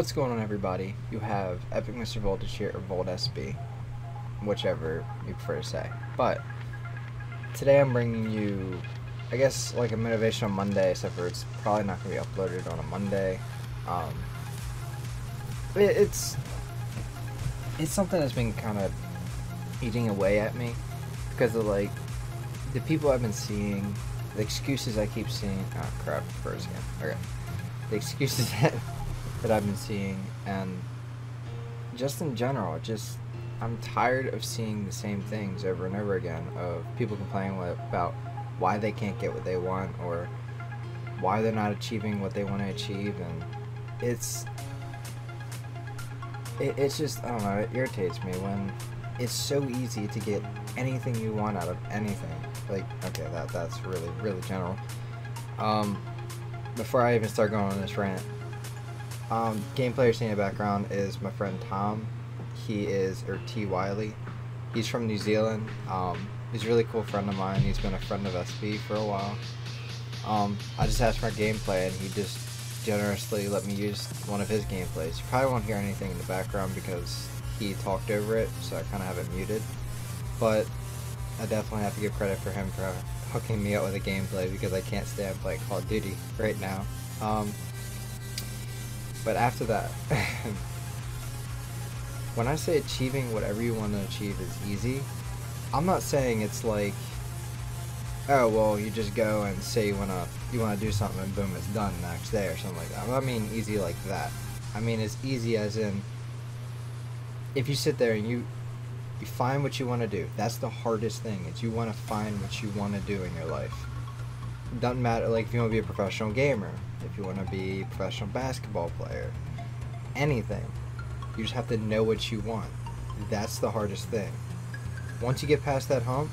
What's going on, everybody? You have Epic Mr. Voltage here, or Volt SB, whichever you prefer to say. But today I'm bringing you, I guess, like a motivational Monday, except for it's probably not going to be uploaded on a Monday. It's something that's been kind of eating away at me because of like the people I've been seeing, the excuses I keep seeing. Oh crap! First again. Okay, the excuses that I've been seeing, and just in general, I'm tired of seeing the same things over and over again, of people complaining about why they can't get what they want or why they're not achieving what they want to achieve, and it's just, I don't know, it irritates me when it's so easy to get anything you want out of anything. Like, okay, that's really general. Before I even start going on this rant, game player seeing in the background is my friend Tom. Or T. Wiley. He's from New Zealand. He's a really cool friend of mine. He's been a friend of SB for a while. I just asked for gameplay, and he just generously let me use one of his gameplays. You probably won't hear anything in the background because he talked over it, so I kind of have it muted. But I definitely have to give credit for him for hooking me up with a gameplay, because I can't stand playing Call of Duty right now. But after that, when I say achieving whatever you want to achieve is easy, I'm not saying it's like, oh well, you just go and say you wanna do something and boom, it's done the next day or something like that. I don't mean easy like that. I mean as easy as in, if you sit there and you find what you want to do. That's the hardest thing. Is you want to find what you want to do in your life. It doesn't matter, like if you want to be a professional gamer, if you want to be a professional basketball player, anything. You just have to know what you want. That's the hardest thing. Once you get past that hump,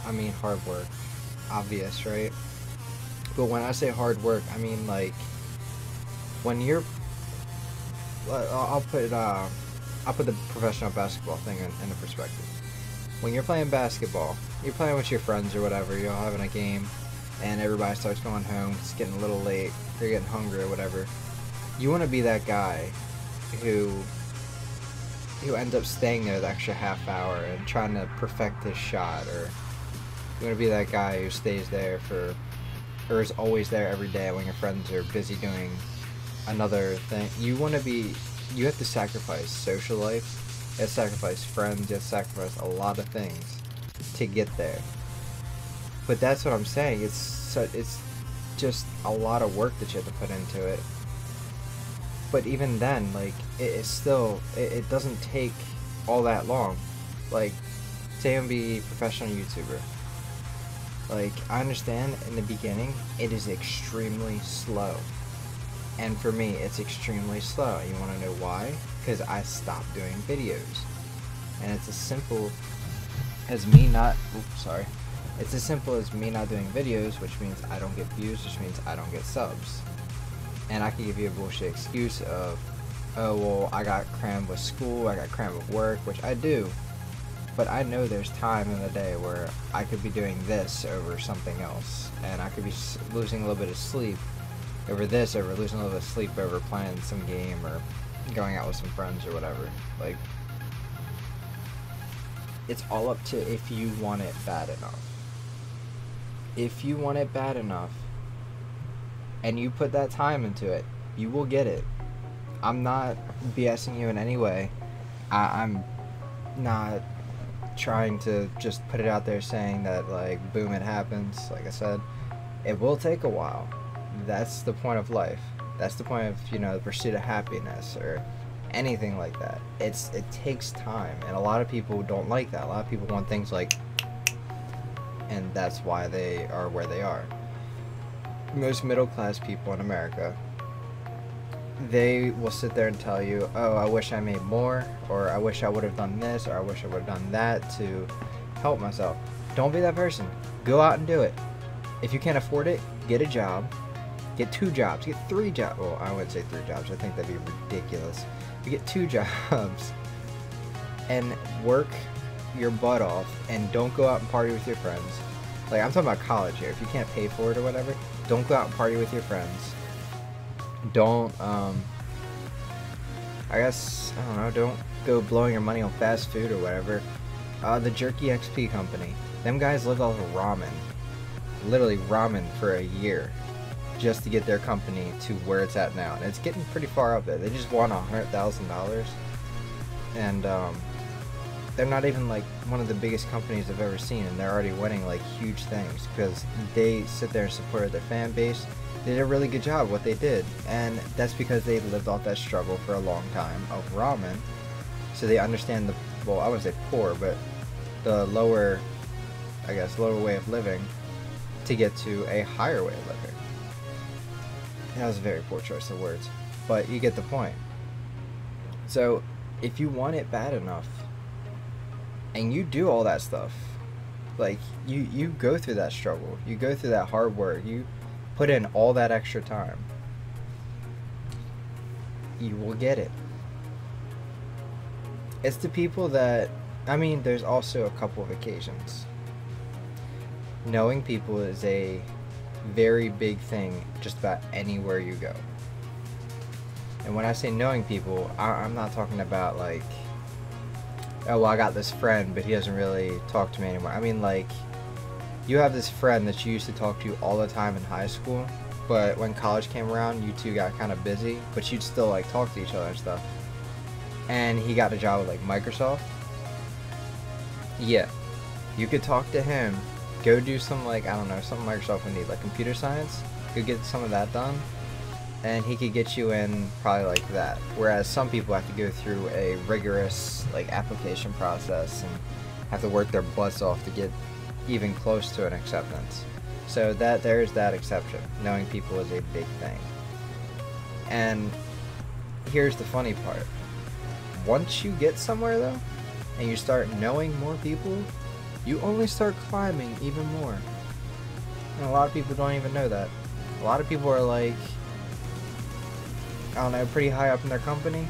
I mean hard work. Obvious, right? But when I say hard work, I mean like when you're, I'll put the professional basketball thing into perspective. When you're playing basketball, you're playing with your friends or whatever, you're all having a game, and everybody starts going home, it's getting a little late, they're getting hungry or whatever. You want to be that guy who ends up staying there the extra half hour and trying to perfect his shot, or you want to be that guy who stays there or is always there every day when your friends are busy doing another thing. You have to sacrifice social life, you have to sacrifice friends, you have to sacrifice a lot of things to get there. But that's what I'm saying, it's just a lot of work that you have to put into it. But even then, like, it doesn't take all that long. Like, say I'm be a professional YouTuber. Like, I understand in the beginning, it is extremely slow. And for me, it's extremely slow. You want to know why? Because I stopped doing videos. And it's as simple as me not... It's as simple as me not doing videos, which means I don't get views, which means I don't get subs. And I can give you a bullshit excuse of, oh well, I got crammed with school, I got crammed with work, which I do. But I know there's time in the day where I could be doing this over something else. And I could be losing a little bit of sleep over this, over losing a little bit of sleep over playing some game or going out with some friends or whatever. Like, it's all up to if you want it bad enough. If you want it bad enough and you put that time into it, you will get it. I'm not BSing you in any way. I'm not trying to just put it out there saying that, like, boom, it happens. Like I said, it will take a while. That's the point of life. That's the point of, the pursuit of happiness or anything like that. It takes time, and a lot of people don't like that. A lot of people want things like, and that's why they are where they are. Most middle-class people in America, they will sit there and tell you, oh, I wish I made more, or I wish I would have done this, or I wish I would have done that to help myself. Don't be that person. Go out and do it. If you can't afford it, get a job. Get 2 jobs. Get 3 jobs. Well, I wouldn't say 3 jobs. I think that'd be ridiculous. You get 2 jobs and work your butt off, and don't go out and party with your friends. Like, I'm talking about college here. If you can't pay for it or whatever, don't go out and party with your friends. Don't I guess, I don't know, don't go blowing your money on fast food or whatever. The Jerky XP company. Them guys lived off of ramen. Literally ramen for a year. Just to get their company to where it's at now. And it's getting pretty far up there. They just won $100,000. And they're not even like one of the biggest companies I've ever seen. And they're already winning like huge things. Because they sit there and supported their fan base. They did a really good job what they did. And that's because they lived off that struggle for a long time of ramen. So they understand the, well, I wouldn't say poor, but the lower, I guess, lower way of living to get to a higher way of living. That was a very poor choice of words, but you get the point. So if you want it bad enough and you do all that stuff, like you go through that struggle, you go through that hard work, you put in all that extra time, you will get it. It's the people that, I mean, there's also a couple of occasions. Knowing people is a very big thing just about anywhere you go. And when I say knowing people, I'm not talking about like, oh well, I got this friend but he doesn't really talk to me anymore. I mean, like, you have this friend that you used to talk to all the time in high school, but when college came around you two got kind of busy, but you'd still like talk to each other and stuff. And he got a job with like Microsoft. Yeah, you could talk to him, go do some, like, I don't know, something Microsoft would need, like computer science, go get some of that done, and he could get you in probably like that. Whereas some people have to go through a rigorous like application process and have to work their butts off to get even close to an acceptance. So that there's that exception. Knowing people is a big thing. And here's the funny part. Once you get somewhere though, and you start knowing more people, you only start climbing even more. And a lot of people don't even know that. A lot of people are like, I don't know, pretty high up in their company,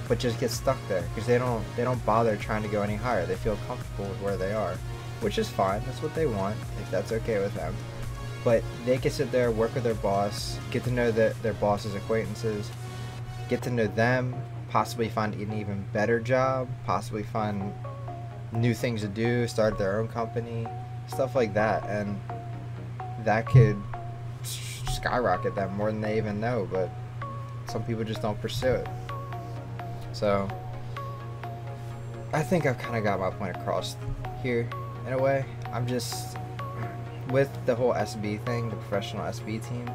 but just get stuck there because they don't bother trying to go any higher. They feel comfortable with where they are, which is fine. That's what they want, if that's okay with them. But they can sit there, work with their boss, get to know their boss's acquaintances, get to know them, possibly find an even better job, possibly find new things to do, start their own company, stuff like that, and that could skyrocket them more than they even know, but some people just don't pursue it. So I think I've kind of got my point across here in a way. I'm just, with the whole SB thing, the professional SB team,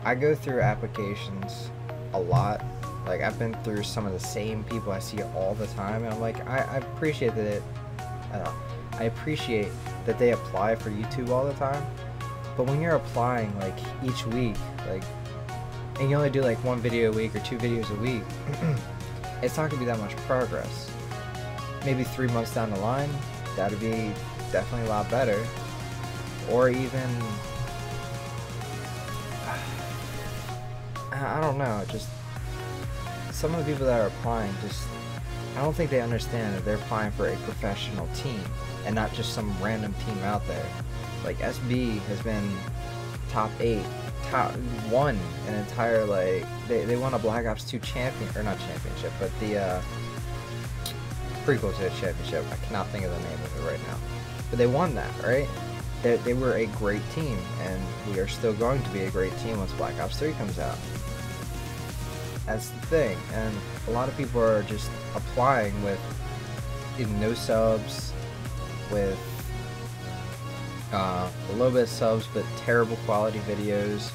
I go through applications a lot. Like, I've been through some of the same people I see all the time, and I'm like, I appreciate that I appreciate that they apply for YouTube all the time, but when you're applying like each week, like, and you only do like 1 video a week or 2 videos a week, it's not gonna be that much progress. Maybe 3 months down the line, that'd be definitely a lot better. Or even, I don't know, just some of the people that are applying, just, I don't think they understand that they're applying for a professional team and not just some random team out there. Like, SB has been top 8, won an entire, like, they won a Black Ops 2 champion, or not championship, but the prequel to a championship. I cannot think of the name of it right now, but they won that, right? They were a great team, and we are still going to be a great team once Black Ops 3 comes out. That's the thing, and a lot of people are just applying with no subs, with a little bit of subs but terrible quality videos,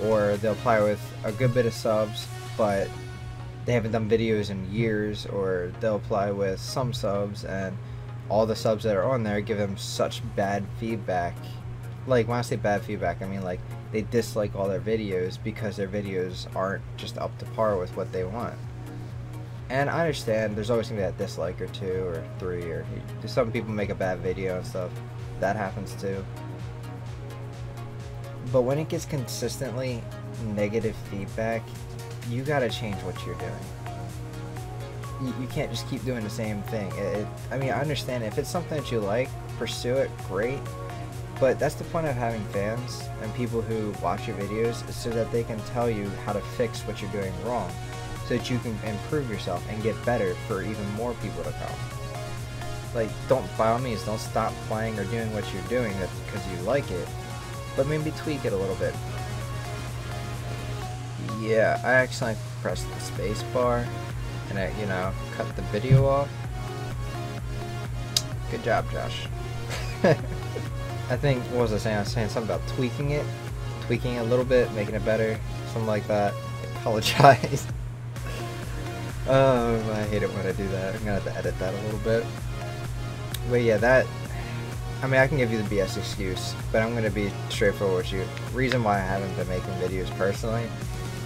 or they'll apply with a good bit of subs but they haven't done videos in years, or they'll apply with some subs and all the subs that are on there give them such bad feedback. Like, when I say bad feedback, I mean like they dislike all their videos because their videos aren't just up to par with what they want. And I understand there's always gonna be that dislike or 2 or 3, or some people make a bad video and stuff. That happens too. But when it gets consistently negative feedback, you gotta change what you're doing. You can't just keep doing the same thing. I mean, I understand if it's something that you like, pursue it, great. But that's the point of having fans and people who watch your videos, is so that they can tell you how to fix what you're doing wrong. so that you can improve yourself and get better for even more people to come. Like, don't, by all means, don't stop playing or doing what you're doing because you like it, but maybe tweak it a little bit. Yeah, I accidentally pressed the space bar and I, cut the video off. Good job, Josh. I think, what was I saying? I was saying something about tweaking it a little bit, making it better, something like that. I apologize. Oh, I hate it when I do that. I'm gonna have to edit that a little bit. But yeah, I mean, I can give you the BS excuse, but I'm gonna be straightforward with you. Reason why I haven't been making videos personally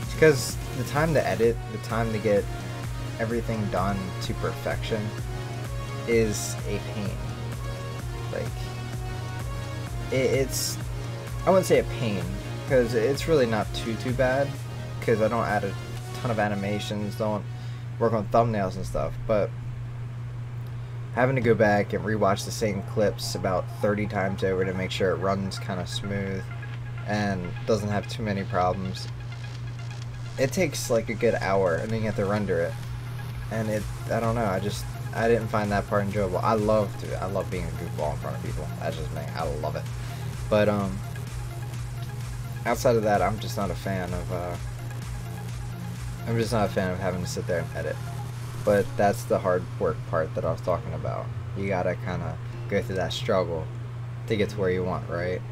is because the time to edit, the time to get everything done to perfection is a pain. Like, it's, I wouldn't say a pain, because it's really not too bad, because I don't add a ton of animations, don't work on thumbnails and stuff, but having to go back and rewatch the same clips about 30 times over to make sure it runs kind of smooth and doesn't have too many problems, it takes like a good hour, and then you have to render it, and I don't know, I didn't find that part enjoyable. I love being a goofball in front of people. That's just me. I love it. But outside of that, I'm just not a fan of having to sit there and edit. But that's the hard work part that I was talking about. You gotta kind of go through that struggle to get to where you want, right?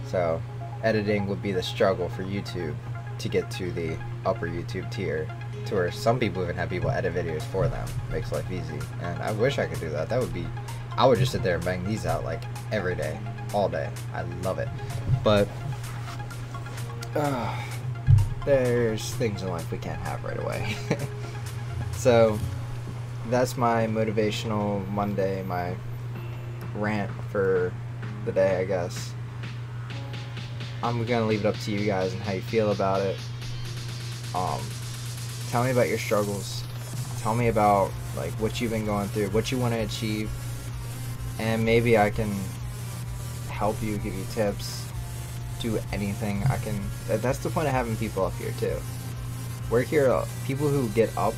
So editing would be the struggle for YouTube to get to the upper YouTube tier, to where some people even have people edit videos for them. Makes life easy, and I wish I could do that. I would just sit there and bang these out like every day, all day. I love it. But there's things in life we can't have right away. So that's my motivational Monday, my rant for the day, I guess. I'm gonna leave it up to you guys and how you feel about it. Tell me about your struggles. Tell me about like what you've been going through, what you want to achieve, and maybe I can help you, give you tips, do anything I can. That's the point of having people up here too. We're here, people who get up.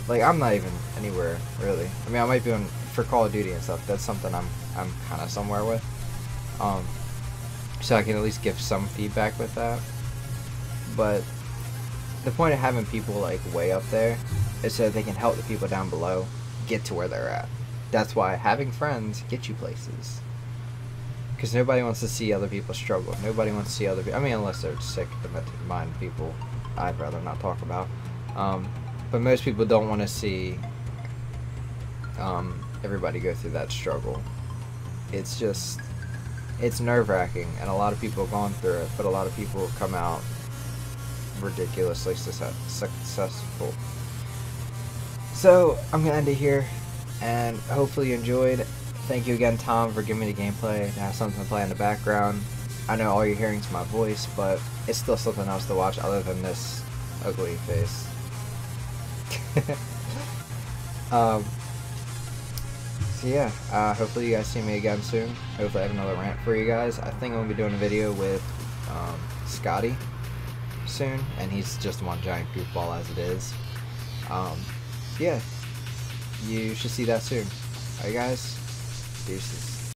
Like, I'm not even anywhere really. I mean, I might be on for Call of Duty and stuff. That's something I'm kind of somewhere with. So I can at least give some feedback with that. But the point of having people like way up there is so that they can help the people down below get to where they're at. That's why having friends gets you places. Because nobody wants to see other people struggle. Nobody wants to see other people. I mean, unless they're sick, mind people I'd rather not talk about. But most people don't want to see everybody go through that struggle. It's just, it's nerve-wracking, and a lot of people have gone through it, but a lot of people come out ridiculously successful. So I'm gonna end it here, and hopefully you enjoyed. Thank you again, Tom, for giving me the gameplay to have something to play in the background. I know all you're hearing is my voice, but it's still something else to watch other than this ugly face. So yeah, hopefully you guys see me again soon. Hopefully I have another rant for you guys. I think I'm gonna be doing a video with Scotty soon, and he's just one giant goofball as it is. Yeah, you should see that soon. Alright guys, deuces.